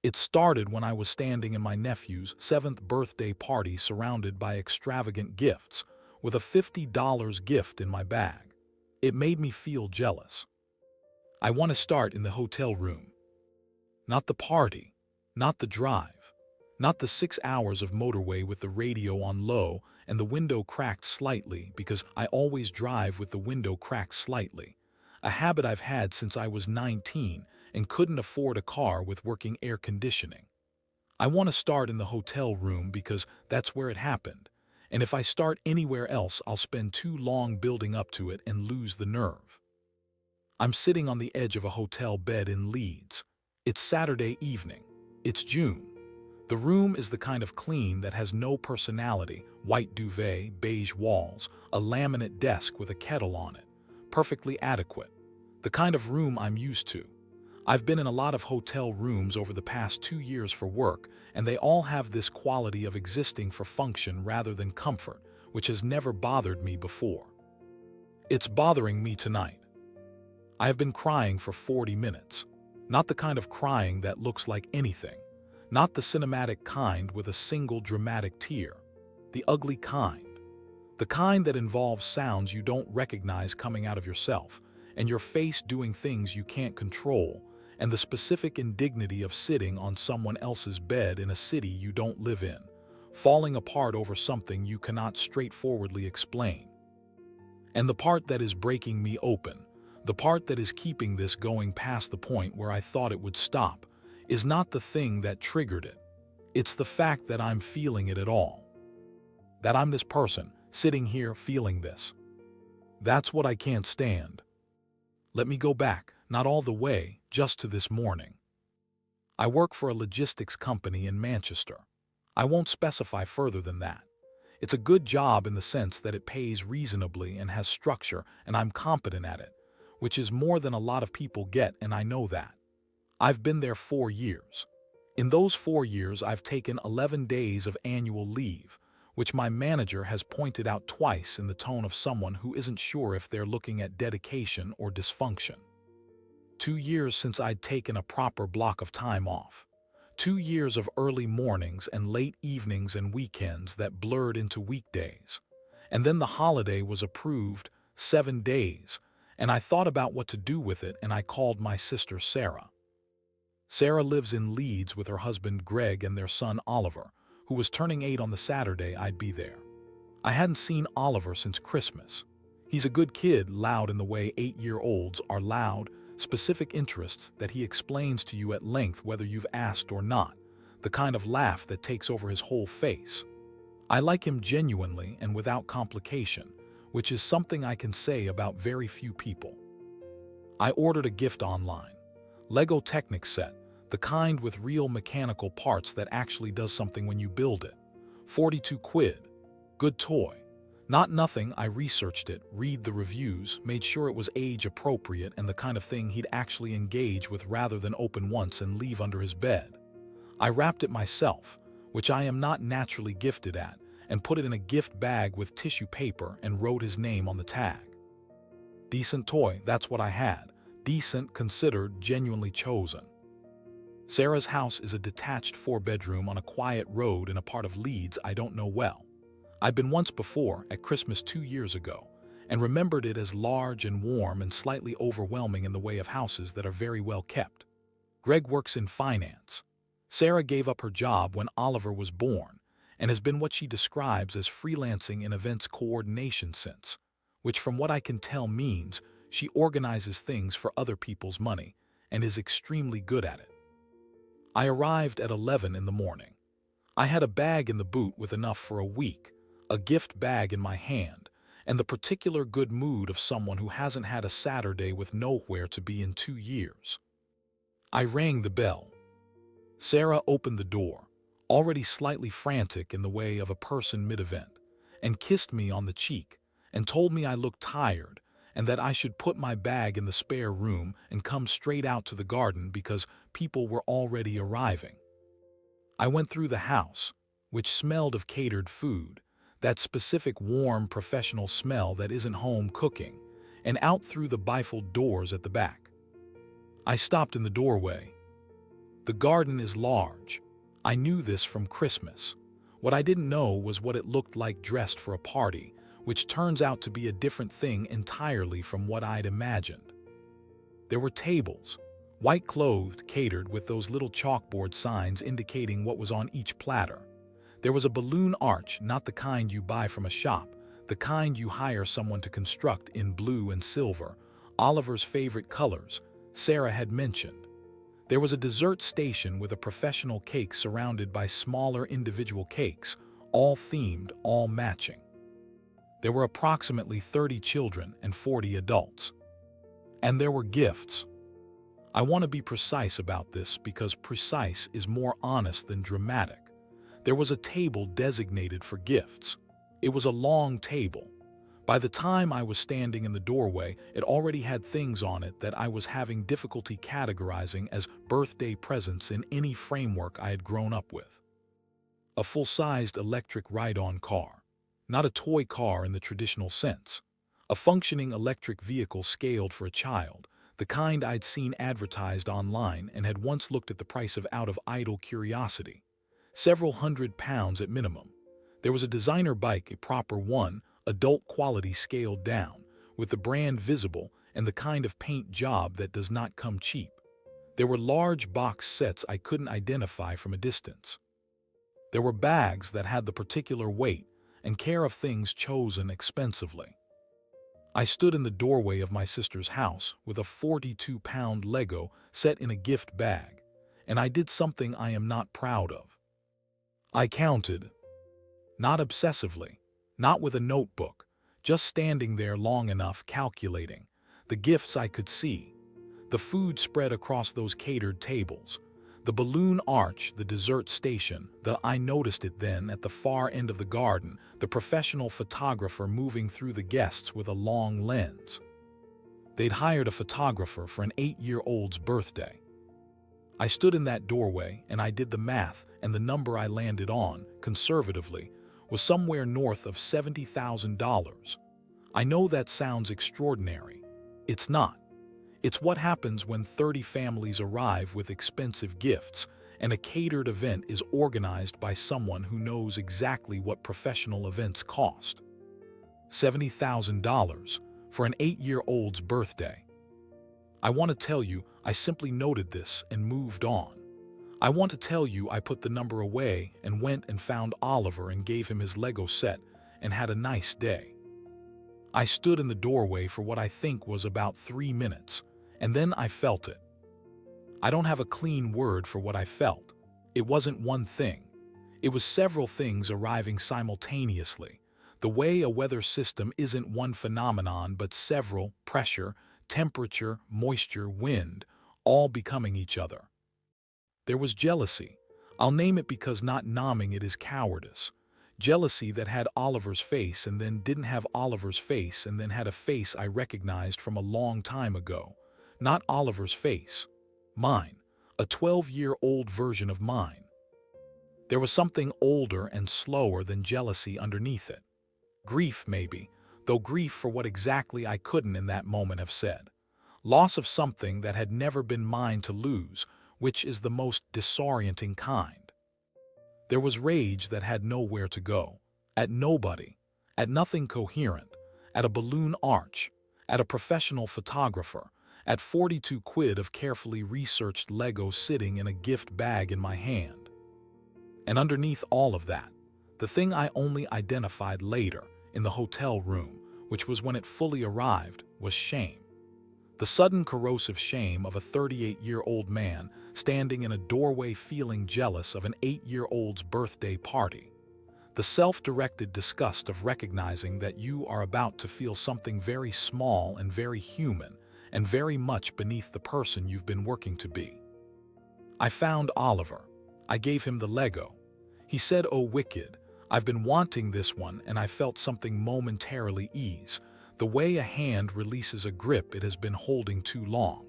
It started when I was standing in my nephew's 7th birthday party surrounded by extravagant gifts, with a $50 gift in my bag. It made me feel jealous. I want to start in the hotel room. Not the party, not the drive, not the 6 hours of motorway with the radio on low and the window cracked slightly because I always drive with the window cracked slightly, a habit I've had since I was 19 and couldn't afford a car with working air conditioning. I want to start in the hotel room because that's where it happened, and if I start anywhere else I'll spend too long building up to it and lose the nerve. I'm sitting on the edge of a hotel bed in Leeds. It's Saturday evening. It's June. The room is the kind of clean that has no personality: white duvet, beige walls, a laminate desk with a kettle on it. Perfectly adequate. The kind of room I'm used to. I've been in a lot of hotel rooms over the past 2 years for work, and they all have this quality of existing for function rather than comfort, which has never bothered me before. It's bothering me tonight. I have been crying for 40 minutes. Not the kind of crying that looks like anything. Not the cinematic kind with a single dramatic tear. The ugly kind. The kind that involves sounds you don't recognize coming out of yourself, and your face doing things you can't control, and the specific indignity of sitting on someone else's bed in a city you don't live in, falling apart over something you cannot straightforwardly explain. And the part that is breaking me open, the part that is keeping this going past the point where I thought it would stop, is not the thing that triggered it. It's the fact that I'm feeling it at all. That I'm this person, sitting here feeling this. That's what I can't stand. Let me go back, not all the way, just to this morning. I work for a logistics company in Manchester. I won't specify further than that. It's a good job in the sense that it pays reasonably and has structure, and I'm competent at it, which is more than a lot of people get, and I know that. I've been there 4 years. In those 4 years, I've taken 11 days of annual leave, which my manager has pointed out twice in the tone of someone who isn't sure if they're looking at dedication or dysfunction. 2 years since I'd taken a proper block of time off. 2 years of early mornings and late evenings and weekends that blurred into weekdays. And then the holiday was approved, 7 days, and I thought about what to do with it, and I called my sister Sarah. Sarah lives in Leeds with her husband Greg and their son Oliver, who was turning 8 on the Saturday I'd be there. I hadn't seen Oliver since Christmas. He's a good kid, loud in the way 8-year-olds are loud, specific interests that he explains to you at length whether you've asked or not, the kind of laugh that takes over his whole face. I like him genuinely and without complication, which is something I can say about very few people. I ordered a gift online. Lego Technic set, the kind with real mechanical parts that actually does something when you build it. 42 quid. Good toy. Not nothing. I researched it, read the reviews, made sure it was age appropriate and the kind of thing he'd actually engage with rather than open once and leave under his bed. I wrapped it myself, which I am not naturally gifted at, and put it in a gift bag with tissue paper and wrote his name on the tag. Decent toy, that's what I had. Decent, considered, genuinely chosen. Sarah's house is a detached 4-bedroom on a quiet road in a part of Leeds I don't know well. I'd been once before, at Christmas 2 years ago, and remembered it as large and warm and slightly overwhelming in the way of houses that are very well kept. Greg works in finance. Sarah gave up her job when Oliver was born, and has been what she describes as freelancing in events coordination since, which from what I can tell means she organizes things for other people's money and is extremely good at it. I arrived at 11 in the morning. I had a bag in the boot with enough for a week, a gift bag in my hand, and the particular good mood of someone who hasn't had a Saturday with nowhere to be in 2 years. I rang the bell. Sarah opened the door, already slightly frantic in the way of a person mid-event, and kissed me on the cheek and told me I looked tired and that I should put my bag in the spare room and come straight out to the garden because people were already arriving. I went through the house, which smelled of catered food, that specific warm professional smell that isn't home cooking, and out through the bifold doors at the back. I stopped in the doorway. The garden is large. I knew this from Christmas. What I didn't know was what it looked like dressed for a party, which turns out to be a different thing entirely from what I'd imagined. There were tables, white-clothed, catered with those little chalkboard signs indicating what was on each platter. There was a balloon arch, not the kind you buy from a shop, the kind you hire someone to construct in blue and silver, Oliver's favorite colors, Sarah had mentioned. There was a dessert station with a professional cake surrounded by smaller individual cakes, all themed, all matching. There were approximately 30 children and 40 adults. And there were gifts. I want to be precise about this because precise is more honest than dramatic. There was a table designated for gifts. It was a long table. By the time I was standing in the doorway, it already had things on it that I was having difficulty categorizing as birthday presents in any framework I had grown up with. A full-sized electric ride-on car. Not a toy car in the traditional sense. A functioning electric vehicle scaled for a child, the kind I'd seen advertised online and had once looked at the price of out of idle curiosity. Several £100 at minimum. There was a designer bike, a proper one, adult quality scaled down, with the brand visible and the kind of paint job that does not come cheap. There were large box sets I couldn't identify from a distance. There were bags that had the particular weight and care of things chosen expensively. I stood in the doorway of my sister's house with a 42-pound Lego set in a gift bag, and I did something I am not proud of. I counted. Not obsessively, not with a notebook, just standing there long enough calculating. The gifts I could see. The food spread across those catered tables. The balloon arch, the dessert station, I noticed it then at the far end of the garden, the professional photographer moving through the guests with a long lens. They'd hired a photographer for an 8-year-old's birthday. I stood in that doorway and I did the math, and the number I landed on, conservatively, was somewhere north of $70,000. I know that sounds extraordinary. It's not. It's what happens when 30 families arrive with expensive gifts and a catered event is organized by someone who knows exactly what professional events cost. $70,000 for an 8-year-old's birthday. I want to tell you I simply noted this and moved on. I want to tell you I put the number away and went and found Oliver and gave him his Lego set and had a nice day. I stood in the doorway for what I think was about 3 minutes, and then I felt it. I don't have a clean word for what I felt. It wasn't one thing. It was several things arriving simultaneously. The way a weather system isn't one phenomenon but several: pressure, temperature, moisture, wind, all becoming each other. There was jealousy. I'll name it because not naming it is cowardice. Jealousy that had Oliver's face and then didn't have Oliver's face and then had a face I recognized from a long time ago. Not Oliver's face. Mine. A 12-year-old version of mine. There was something older and slower than jealousy underneath it. Grief, maybe, though grief for what exactly I couldn't in that moment have said. Loss of something that had never been mine to lose, which is the most disorienting kind. There was rage that had nowhere to go, at nobody, at nothing coherent, at a balloon arch, at a professional photographer, at 42 quid of carefully researched Lego sitting in a gift bag in my hand. And underneath all of that, the thing I only identified later, in the hotel room, which was when it fully arrived, was shame. The sudden corrosive shame of a 38-year-old man standing in a doorway feeling jealous of an 8-year-old's birthday party. The self-directed disgust of recognizing that you are about to feel something very small and very human and very much beneath the person you've been working to be. I found Oliver. I gave him the Lego. He said, "Oh, wicked, I've been wanting this one," and I felt something momentarily ease, the way a hand releases a grip it has been holding too long.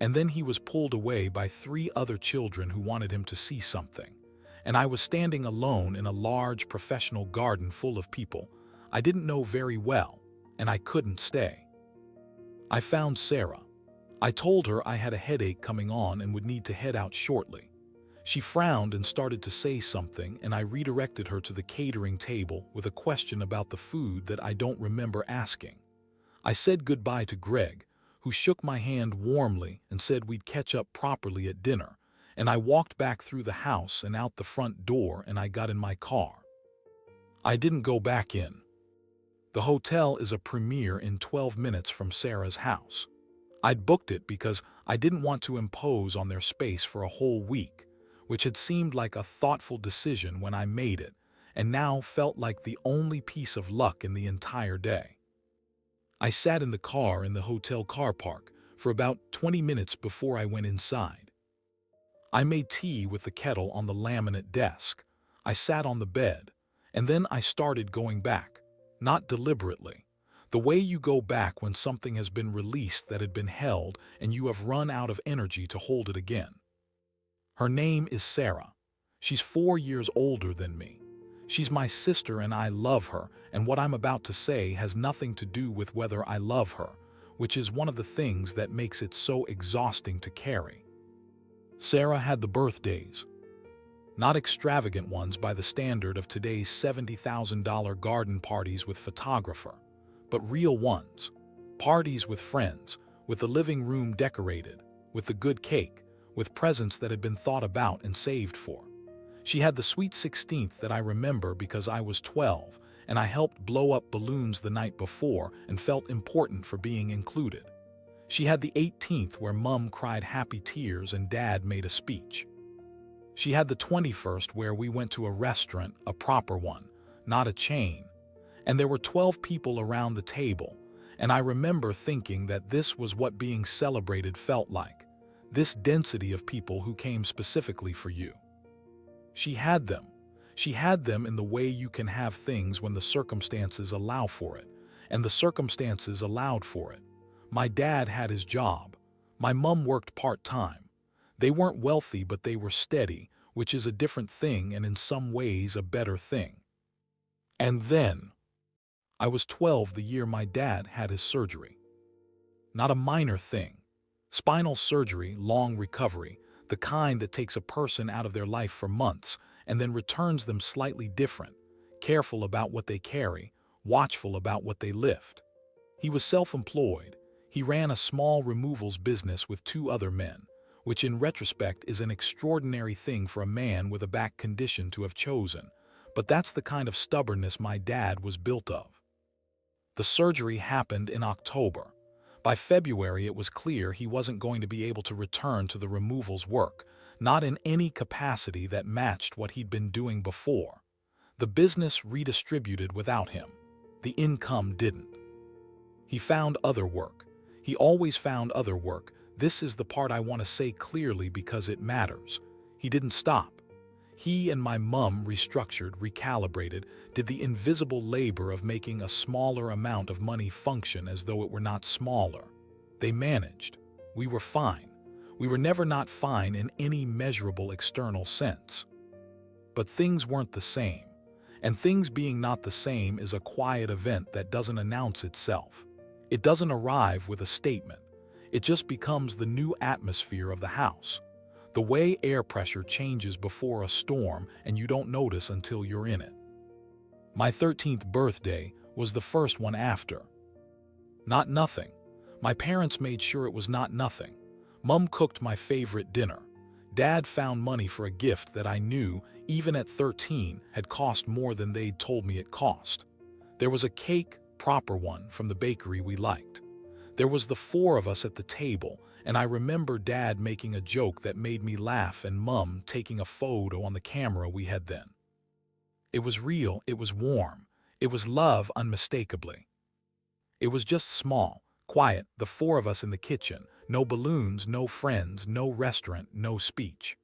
And then he was pulled away by 3 other children who wanted him to see something, and I was standing alone in a large professional garden full of people I didn't know very well, and I couldn't stay. I found Sarah. I told her I had a headache coming on and would need to head out shortly. She frowned and started to say something, and I redirected her to the catering table with a question about the food that I don't remember asking. I said goodbye to Greg, who shook my hand warmly and said we'd catch up properly at dinner, and I walked back through the house and out the front door, and I got in my car. I didn't go back in. The hotel is a premier in 12 minutes from Sarah's house. I'd booked it because I didn't want to impose on their space for a whole week, which had seemed like a thoughtful decision when I made it, and now felt like the only piece of luck in the entire day. I sat in the car in the hotel car park for about 20 minutes before I went inside. I made tea with the kettle on the laminate desk. I sat on the bed, and then I started going back, not deliberately. The way you go back when something has been released that had been held and you have run out of energy to hold it again. Her name is Sarah. She's 4 years older than me. She's my sister and I love her, and what I'm about to say has nothing to do with whether I love her, which is one of the things that makes it so exhausting to carry. Sarah had the birthdays. Not extravagant ones by the standard of today's $70,000 garden parties with photographer, but real ones. Parties with friends, with the living room decorated, with the good cake, with presents that had been thought about and saved for. She had the sweet 16th that I remember because I was 12, and I helped blow up balloons the night before and felt important for being included. She had the 18th where Mum cried happy tears and Dad made a speech. She had the 21st where we went to a restaurant, a proper one, not a chain, and there were 12 people around the table, and I remember thinking that this was what being celebrated felt like, this density of people who came specifically for you. She had them. She had them in the way you can have things when the circumstances allow for it, and the circumstances allowed for it. My dad had his job. My mum worked part-time. They weren't wealthy, but they were steady, which is a different thing and in some ways a better thing. And then, I was 12 the year my dad had his surgery. Not a minor thing. Spinal surgery, long recovery, the kind that takes a person out of their life for months and then returns them slightly different, careful about what they carry, watchful about what they lift. He was self-employed. He ran a small removals business with 2 other men, which in retrospect is an extraordinary thing for a man with a back condition to have chosen, but that's the kind of stubbornness my dad was built of. The surgery happened in October. By February, it was clear he wasn't going to be able to return to the removals work, not in any capacity that matched what he'd been doing before. The business redistributed without him. The income didn't. He found other work. He always found other work. This is the part I want to say clearly because it matters. He didn't stop. He and my mum restructured, recalibrated, did the invisible labor of making a smaller amount of money function as though it were not smaller. They managed. We were fine. We were never not fine in any measurable external sense. But things weren't the same. And things being not the same is a quiet event that doesn't announce itself. It doesn't arrive with a statement. It just becomes the new atmosphere of the house. The way air pressure changes before a storm and you don't notice until you're in it. My 13th birthday was the first one after. Not nothing. My parents made sure it was not nothing. Mum cooked my favorite dinner. Dad found money for a gift that I knew, even at 13, had cost more than they'd told me it cost. There was a cake, proper one, from the bakery we liked. There was the 4 of us at the table, and I remember Dad making a joke that made me laugh and Mum taking a photo on the camera we had then. It was real, it was warm, it was love unmistakably. It was just small, quiet, the 4 of us in the kitchen, no balloons, no friends, no restaurant, no speech.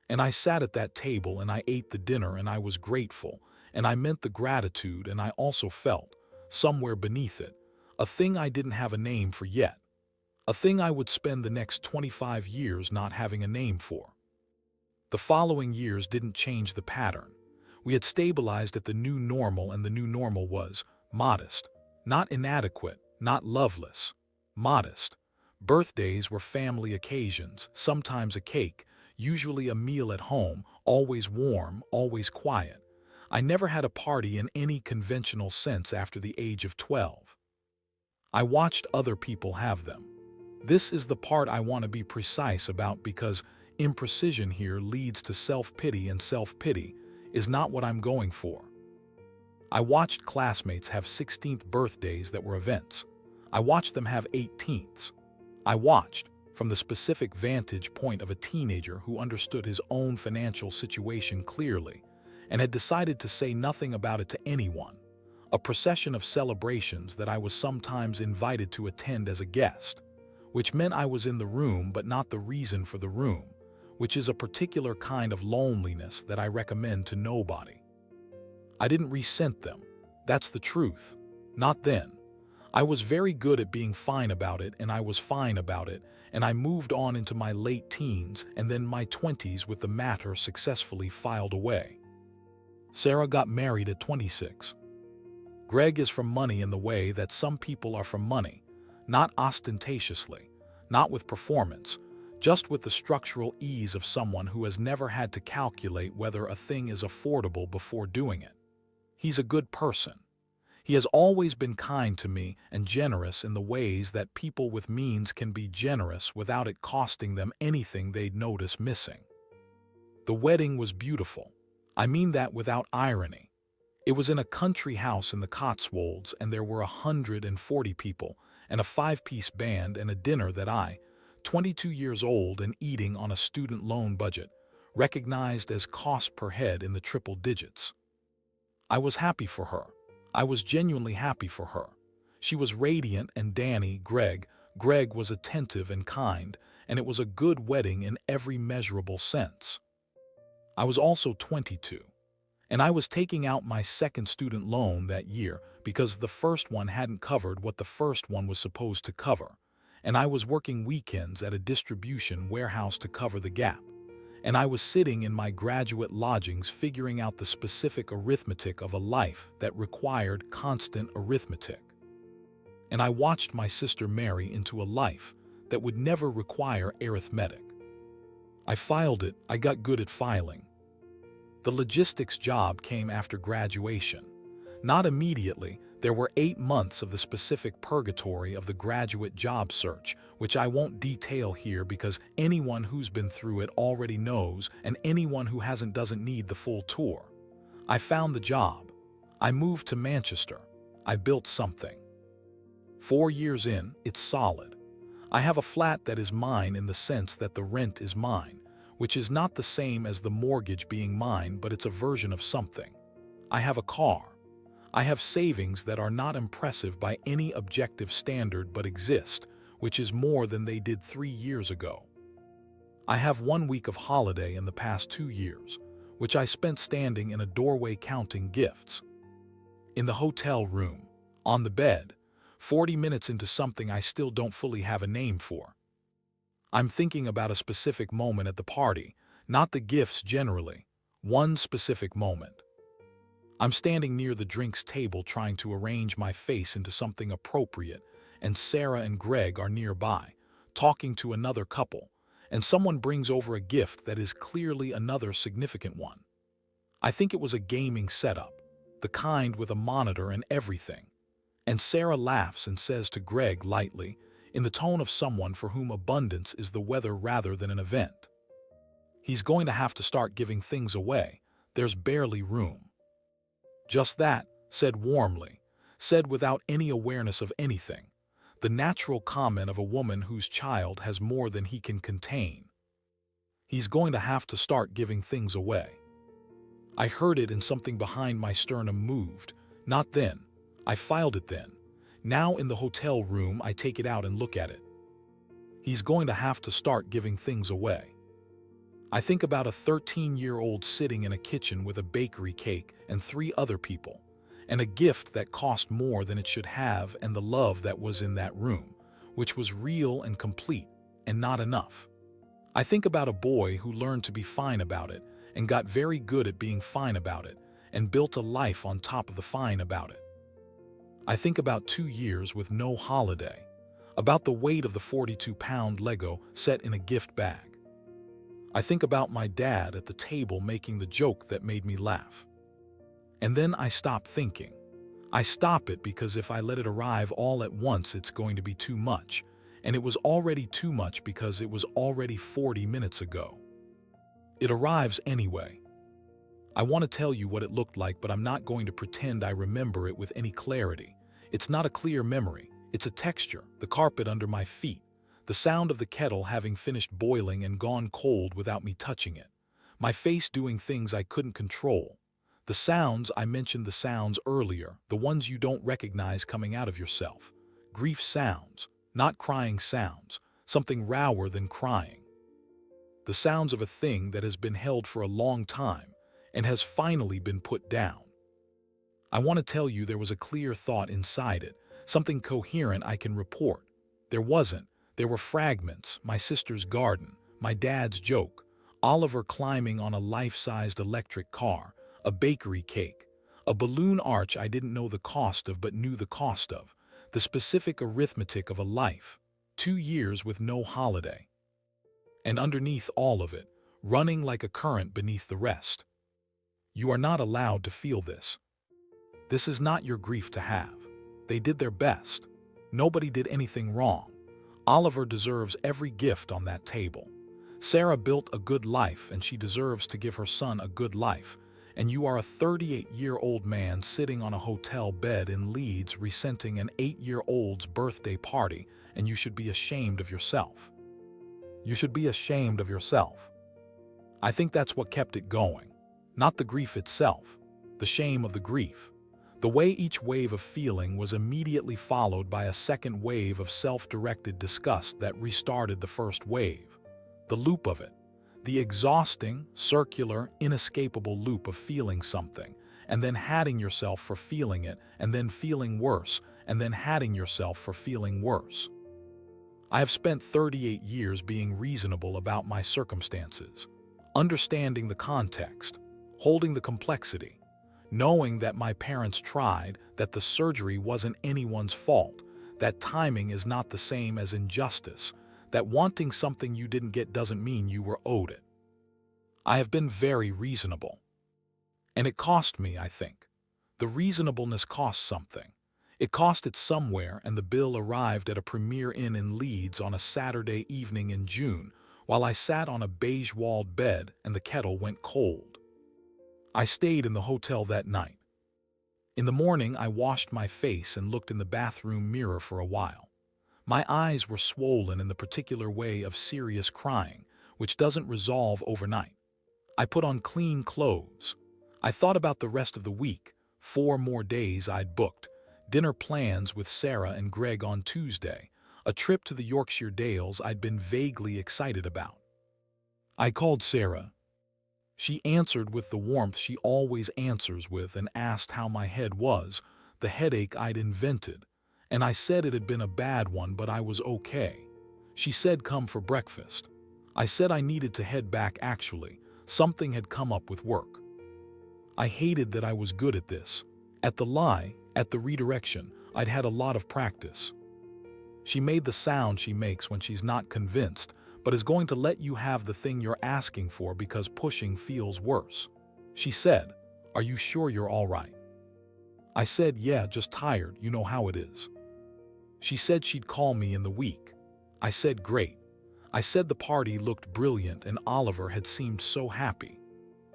And I sat at that table and I ate the dinner and I was grateful, and I meant the gratitude, and I also felt, somewhere beneath it, a thing I didn't have a name for yet. A thing I would spend the next 25 years not having a name for. The following years didn't change the pattern. We had stabilized at the new normal, and the new normal was modest, not inadequate, not loveless, modest. Birthdays were family occasions, sometimes a cake, usually a meal at home, always warm, always quiet. I never had a party in any conventional sense after the age of 12. I watched other people have them. This is the part I want to be precise about because imprecision here leads to self-pity, and self-pity is not what I'm going for. I watched classmates have 16th birthdays that were events. I watched them have 18ths. I watched, from the specific vantage point of a teenager who understood his own financial situation clearly and had decided to say nothing about it to anyone, a procession of celebrations that I was sometimes invited to attend as a guest, which meant I was in the room but not the reason for the room, which is a particular kind of loneliness that I recommend to nobody. I didn't resent them. That's the truth. Not then. I was very good at being fine about it, and I was fine about it, and I moved on into my late teens and then my 20s with the matter successfully filed away. Sarah got married at 26. Greg is from money in the way that some people are from money, not ostentatiously, not with performance, just with the structural ease of someone who has never had to calculate whether a thing is affordable before doing it. He's a good person. He has always been kind to me and generous in the ways that people with means can be generous without it costing them anything they'd notice missing. The wedding was beautiful. I mean that without irony. It was in a country house in the Cotswolds, and there were 140 people and a 5-piece band and a dinner that I, 22 years old and eating on a student loan budget, recognized as cost per head in the triple digits. I was happy for her. I was genuinely happy for her. She was radiant, and Danny, Greg was attentive and kind, and it was a good wedding in every measurable sense. I was also 22, and I was taking out my second student loan that year because the first one hadn't covered what the first one was supposed to cover, and I was working weekends at a distribution warehouse to cover the gap. And I was sitting in my graduate lodgings figuring out the specific arithmetic of a life that required constant arithmetic. And I watched my sister marry into a life that would never require arithmetic. I filed it. I got good at filing. The logistics job came after graduation. Not immediately. There were 8 months of the specific purgatory of the graduate job search, which I won't detail here because anyone who's been through it already knows, and anyone who hasn't doesn't need the full tour. I found the job. I moved to Manchester. I built something. 4 years in, it's solid. I have a flat that is mine in the sense that the rent is mine, which is not the same as the mortgage being mine, but it's a version of something. I have a car. I have savings that are not impressive by any objective standard but exist, which is more than they did 3 years ago. I have 1 week of holiday in the past 2 years, which I spent standing in a doorway counting gifts. In the hotel room, on the bed, 40 minutes into something I still don't fully have a name for. I'm thinking about a specific moment at the party, not the gifts generally, one specific moment. I'm standing near the drinks table trying to arrange my face into something appropriate, and Sarah and Greg are nearby, talking to another couple, and someone brings over a gift that is clearly another significant one. I think it was a gaming setup, the kind with a monitor and everything. And Sarah laughs and says to Greg lightly, in the tone of someone for whom abundance is the weather rather than an event, "He's going to have to start giving things away. There's barely room." Just that, said warmly, said without any awareness of anything, the natural comment of a woman whose child has more than he can contain. He's going to have to start giving things away. I heard it, and something behind my sternum moved. Not then. I filed it then. Now in the hotel room I take it out and look at it. He's going to have to start giving things away. I think about a 13-year-old sitting in a kitchen with a bakery cake and 3 other people, and a gift that cost more than it should have, and the love that was in that room, which was real and complete, and not enough. I think about a boy who learned to be fine about it, and got very good at being fine about it, and built a life on top of the fine about it. I think about 2 years with no holiday, about the weight of the 42-pound Lego set in a gift bag. I think about my dad at the table making the joke that made me laugh. And then I stop thinking. I stop it because if I let it arrive all at once, it's going to be too much. And it was already too much because it was already 40 minutes ago. It arrives anyway. I want to tell you what it looked like, but I'm not going to pretend I remember it with any clarity. It's not a clear memory. It's a texture, the carpet under my feet, the sound of the kettle having finished boiling and gone cold without me touching it, my face doing things I couldn't control. The sounds, I mentioned the sounds earlier, the ones you don't recognize coming out of yourself. Grief sounds, not crying sounds, something rower than crying. The sounds of a thing that has been held for a long time and has finally been put down. I want to tell you there was a clear thought inside it, something coherent I can report. There wasn't. There were fragments, my sister's garden, my dad's joke, Oliver climbing on a life-sized electric car, a bakery cake, a balloon arch I didn't know the cost of but knew the cost of, the specific arithmetic of a life, 2 years with no holiday. And underneath all of it, running like a current beneath the rest. You are not allowed to feel this. This is not your grief to have. They did their best. Nobody did anything wrong. Oliver deserves every gift on that table. Sarah built a good life and she deserves to give her son a good life. And you are a 38-year-old man sitting on a hotel bed in Leeds resenting an 8-year-old's birthday party, and you should be ashamed of yourself. You should be ashamed of yourself. I think that's what kept it going. Not the grief itself, the shame of the grief. The way each wave of feeling was immediately followed by a second wave of self-directed disgust that restarted the first wave. The loop of it. The exhausting, circular, inescapable loop of feeling something, and then hating yourself for feeling it, and then feeling worse, and then hating yourself for feeling worse. I have spent 38 years being reasonable about my circumstances, understanding the context, holding the complexity, knowing that my parents tried, that the surgery wasn't anyone's fault, that timing is not the same as injustice, that wanting something you didn't get doesn't mean you were owed it. I have been very reasonable. And it cost me, I think. The reasonableness cost something. It cost it somewhere, and the bill arrived at a Premier Inn in Leeds on a Saturday evening in June, while I sat on a beige-walled bed and the kettle went cold. I stayed in the hotel that night. In the morning, I washed my face and looked in the bathroom mirror for a while. My eyes were swollen in the particular way of serious crying, which doesn't resolve overnight. I put on clean clothes. I thought about the rest of the week, 4 more days I'd booked, dinner plans with Sarah and Greg on Tuesday, a trip to the Yorkshire Dales I'd been vaguely excited about. I called Sarah. She answered with the warmth she always answers with and asked how my head was, the headache I'd invented, and I said it had been a bad one but I was okay. She said come for breakfast. I said I needed to head back actually. Something had come up with work. I hated that I was good at this. At the lie, at the redirection, I'd had a lot of practice. She made the sound she makes when she's not convinced, but is going to let you have the thing you're asking for because pushing feels worse. She said, "Are you sure you're all right?" I said, "Yeah, just tired, you know how it is." She said she'd call me in the week. I said, "Great." I said the party looked brilliant and Oliver had seemed so happy.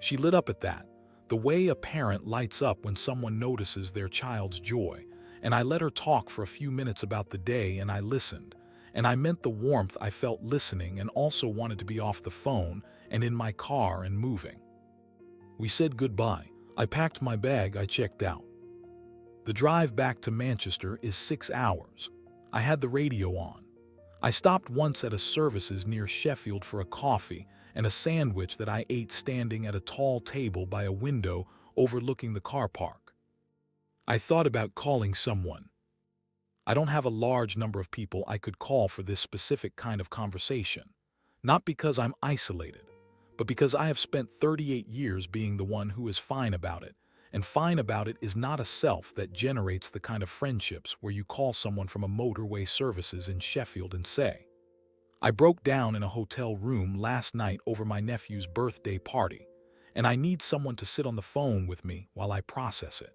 She lit up at that, the way a parent lights up when someone notices their child's joy, and I let her talk for a few minutes about the day and I listened, and I meant the warmth I felt listening and also wanted to be off the phone and in my car and moving. We said goodbye. I packed my bag, I checked out. The drive back to Manchester is 6 hours. I had the radio on. I stopped once at a services near Sheffield for a coffee and a sandwich that I ate standing at a tall table by a window overlooking the car park. I thought about calling someone. I don't have a large number of people I could call for this specific kind of conversation. Not because I'm isolated, but because I have spent 38 years being the one who is fine about it, and fine about it is not a self that generates the kind of friendships where you call someone from a motorway services in Sheffield and say, "I broke down in a hotel room last night over my nephew's birthday party, and I need someone to sit on the phone with me while I process it."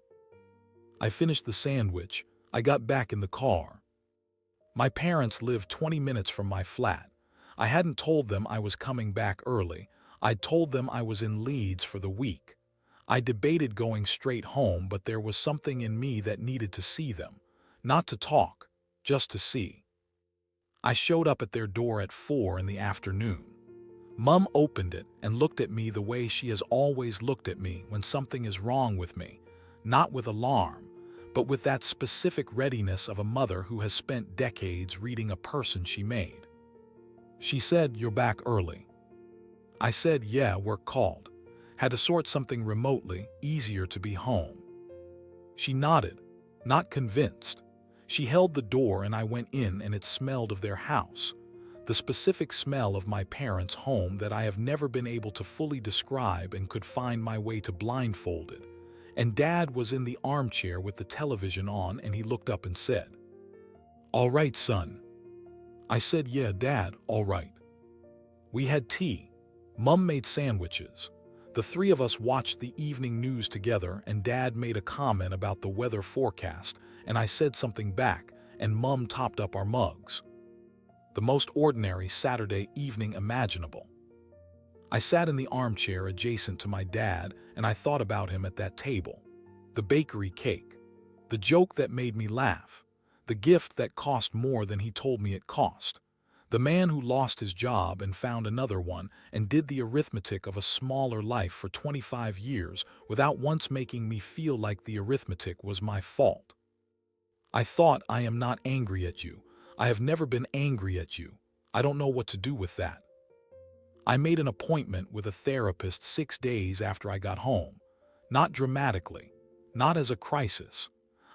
I finished the sandwich. I got back in the car. My parents lived 20 minutes from my flat. I hadn't told them I was coming back early. I'd told them I was in Leeds for the week. I debated going straight home, but there was something in me that needed to see them. Not to talk, just to see. I showed up at their door at 4 in the afternoon. Mum opened it and looked at me the way she has always looked at me when something is wrong with me, not with alarm, but with that specific readiness of a mother who has spent decades reading a person she made. She said, "You're back early." I said, "Yeah, work called. Had to sort something remotely, easier to be home." She nodded, not convinced. She held the door and I went in, and it smelled of their house. The specific smell of my parents' home that I have never been able to fully describe and could find my way to blindfolded. And Dad was in the armchair with the television on, and he looked up and said, "All right, son." I said, "Yeah, Dad, all right." We had tea. Mum made sandwiches. The three of us watched the evening news together, and Dad made a comment about the weather forecast, and I said something back, and Mum topped up our mugs. The most ordinary Saturday evening imaginable. I sat in the armchair adjacent to my dad, and I thought about him at that table. The bakery cake. The joke that made me laugh. The gift that cost more than he told me it cost. The man who lost his job and found another one and did the arithmetic of a smaller life for 25 years without once making me feel like the arithmetic was my fault. I thought, I am not angry at you. I have never been angry at you. I don't know what to do with that. I made an appointment with a therapist 6 days after I got home. Not dramatically, not as a crisis.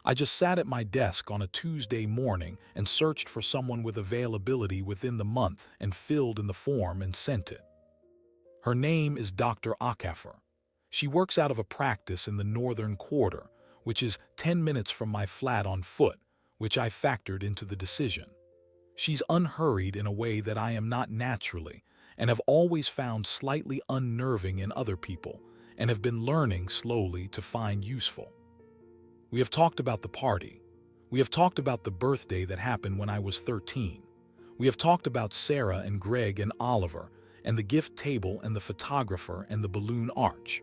I just sat at my desk on a Tuesday morning and searched for someone with availability within the month and filled in the form and sent it. Her name is Dr. Akafer. She works out of a practice in the Northern Quarter, which is 10 minutes from my flat on foot, which I factored into the decision. She's unhurried in a way that I am not naturally, and have always found slightly unnerving in other people, and have been learning slowly to find useful. We have talked about the party. We have talked about the birthday that happened when I was 13. We have talked about Sarah and Greg and Oliver, and the gift table and the photographer and the balloon arch.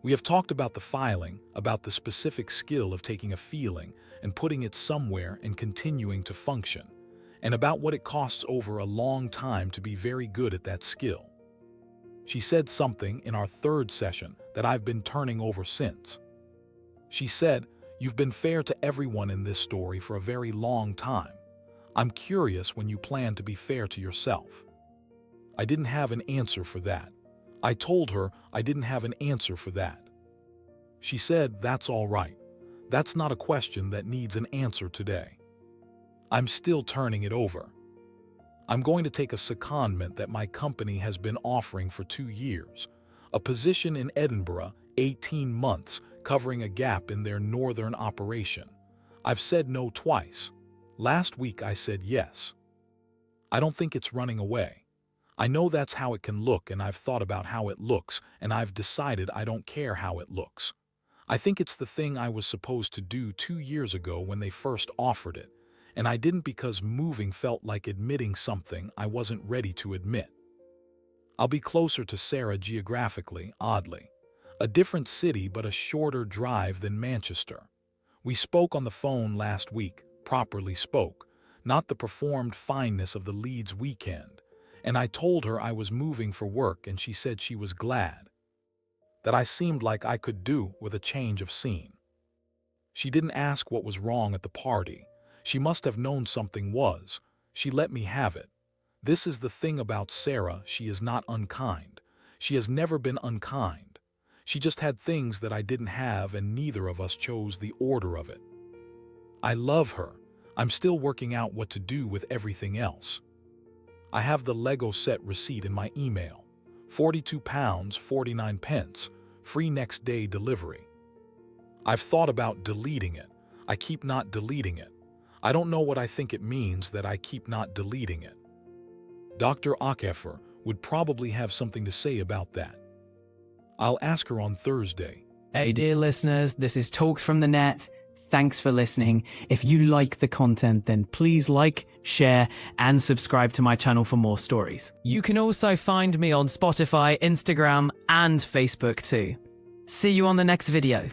We have talked about the filing, about the specific skill of taking a feeling and putting it somewhere and continuing to function, and about what it costs over a long time to be very good at that skill. She said something in our third session that I've been turning over since. She said, "You've been fair to everyone in this story for a very long time. I'm curious when you plan to be fair to yourself." I didn't have an answer for that. I told her I didn't have an answer for that. She said, "That's all right. That's not a question that needs an answer today." I'm still turning it over. I'm going to take a secondment that my company has been offering for 2 years, a position in Edinburgh, 18 months, covering a gap in their northern operation. I've said no twice. Last week I said yes. I don't think it's running away. I know that's how it can look, and I've thought about how it looks, and I've decided I don't care how it looks. I think it's the thing I was supposed to do 2 years ago when they first offered it, and I didn't because moving felt like admitting something I wasn't ready to admit. I'll be closer to Sarah geographically, oddly. A different city but a shorter drive than Manchester. We spoke on the phone last week, properly spoke, not the performed fineness of the Leeds weekend, and I told her I was moving for work, and she said she was glad. That I seemed like I could do with a change of scene. She didn't ask what was wrong at the party. She must have known something was. She let me have it. This is the thing about Sarah, she is not unkind. She has never been unkind. She just had things that I didn't have, and neither of us chose the order of it. I love her. I'm still working out what to do with everything else. I have the Lego set receipt in my email. £42.49, free next day delivery. I've thought about deleting it. I keep not deleting it. I don't know what I think it means that I keep not deleting it. Dr. Akefer would probably have something to say about that. I'll ask her on Thursday. Hey dear listeners, this is Talks from the Net. Thanks for listening. If you like the content, then please like, share, and subscribe to my channel for more stories. You can also find me on Spotify, Instagram, and Facebook too. See you on the next video.